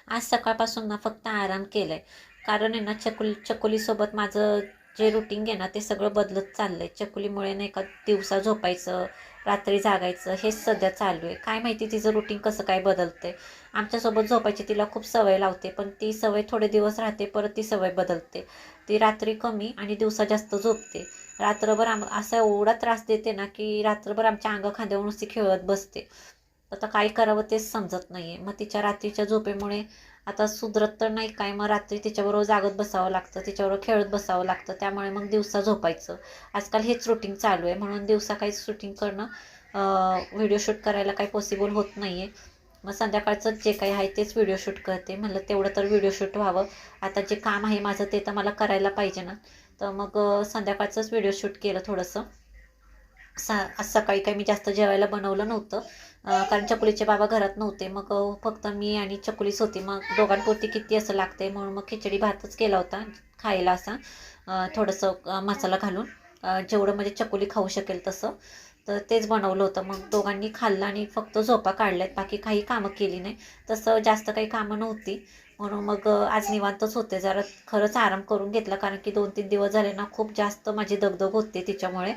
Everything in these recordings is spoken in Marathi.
आज सकाळपासून ना फक्त आराम केला आहे. कारण आहे ना चकोलीसोबत माझं जे रुटीन आहे ना ते सगळं बदलत चाललं आहे. चकोलीमुळे नाही का दिवसा झोपायचं, रात्री जागायचं हेच सध्या चालू आहे. काय माहिती तिचं रुटीन कसं काय बदलते. आमच्यासोबत झोपायची तिला खूप सवय लावते, पण ती सवय थोडे दिवस राहते, परत ती सवय बदलते. ती रात्री कमी आणि दिवसा जास्त झोपते. रात्रभर असा एवढा त्रास देते ना की रात्रभर आमच्या खांद्यावर नुसती खेळत बसते. आता काय करावं तेच समजत नाही आहे. मग तिच्या रात्रीच्या झोपेमुळे आता सुधरत तर नाही काय, मग रात्री तिच्याबरोबर जागत बसावं लागतं, तिच्याबरोबर खेळत बसावं लागतं. त्यामुळे मग दिवसा झोपायचं. आजकाल हेच रुटीन चालू आहे, म्हणून दिवसा काहीच शूटिंग करणं, व्हिडिओ शूट करायला काही पॉसिबल होत नाही आहे. मग संध्याकाळचं जे काही आहे तेच व्हिडिओ शूट करते. म्हणलं तेवढं तर व्हिडिओ शूट व्हावं. आता जे काम आहे माझं ते तर मला करायला पाहिजे ना. तर मग संध्याकाळचंच व्हिडिओ शूट केलं थोडंसं. आज सकाळी काही मी जास्त जेवायला बनवलं नव्हतं, कारण चकुलीचे बाबा घरात नव्हते. मग फक्त मी आणि चकुलीच होती. मग दोघांपुरती किती असं लागते, म्हणून मग खिचडी भातच केला होता खायला असा, थोडंसं मसाला घालून, जेवढं म्हणजे चकुली खाऊ शकेल तसं. तर तेच बनवलं होतं. मग दोघांनी खाल्लं आणि फक्त झोपा काढल्यात, बाकी काही कामं केली नाही. तसं जास्त काही कामं नव्हती, म्हणून मग आज निवांतच होते. जरा खरंच आराम करून घेतला, कारण की 2-3 दिवस झाले ना खूप जास्त माझी दगदग होते तिच्यामुळे.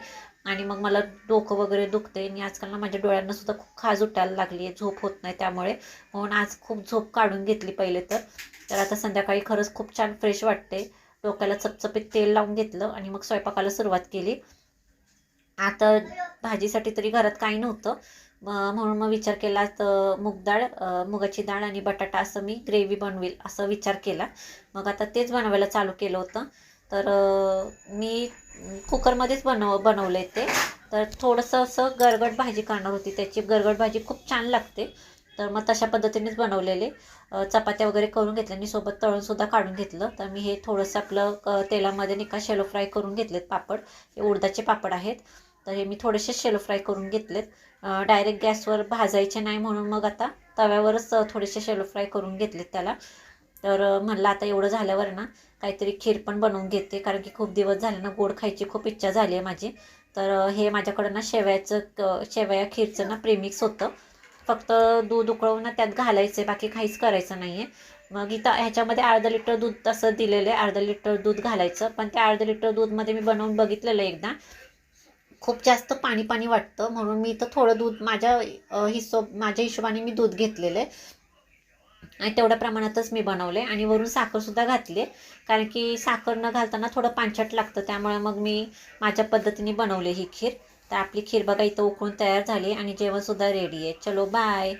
आणि मग मला डोकं वगैरे दुखते आणि आजकाल ना माझ्या डोळ्यांना सुद्धा खूप खाज उठायला लागली आहे, झोप होत नाही त्यामुळे. म्हणून आज खूप झोप काढून घेतली पहिले तर आता संध्याकाळी खरंच खूप छान फ्रेश वाटते. डोक्याला चपचपीत तेल लावून घेतलं आणि मग स्वयंपाकाला सुरुवात केली. आता भाजीसाठी तरी घरात काही नव्हतं, म्हणून मग विचार केला तर मुगाची डाळ आणि बटाटा असं मी ग्रेव्ही बनवेल असं विचार केला. मग आता तेच बनवायला चालू केलं होतं. तर मी कुकरमध्येच बनवलं ते. तर थोडंसं असं गरगट भाजी करणार होती, त्याची गरगट भाजी खूप छान लागते. तर मग तशा पद्धतीनेच बनवलेले. चपात्या वगैरे करून घेतल्या आणि सोबत तळूनसुद्धा काढून घेतलं. तर मी हे थोडंसं आपलं तेलामध्ये नाही का शेलो फ्राय करून घेतलेत पापड. हे उडदाचे पापड आहेत. तर हे मी थोडेसे शेलो फ्राय करून घेतलेत. डायरेक्ट गॅसवर भाजायचे नाही, म्हणून मग आता तव्यावरच थोडेसे शेलो फ्राय करून घेतलेत त्याला. तर म्हणलं आता एवढं झाल्यावर ना काहीतरी खीर पण बनवून घेते, कारण की खूप दिवस झाले ना गोड खायची खूप इच्छा झाली आहे माझी. तर हे माझ्याकडं ना शेवया खीरचं ना प्रेमिक्स होतं. फक्त दूध उकळवून ना त्यात घालायचं आहे, बाकी काहीच करायचं नाही आहे. मग इथं ह्याच्यामध्ये अर्धा लिटर दूध तसं दिलेलं आहे, अर्धा लिटर दूध घालायचं. पण त्या अर्धा लिटर दूधमध्ये मी बनवून बघितलेलं एकदा, खूप जास्त पाणी पाणी वाटतं. म्हणून मी इथं थोडं दूध माझ्या हिशोबाने मी दूध घेतलेलं आहे आणि तेवढ्या प्रमाणातच मी बनवले आणि वरून साखरसुद्धा घातली, कारण की साखर न घालताना थोडं पांचट लागतं. त्यामुळे मग मी माझ्या पद्धतीने बनवले ही खीर. तर आपली खीर बघा इथं उकळून तयार झाली आणि जेवणसुद्धा रेडी आहे. चलो बाय.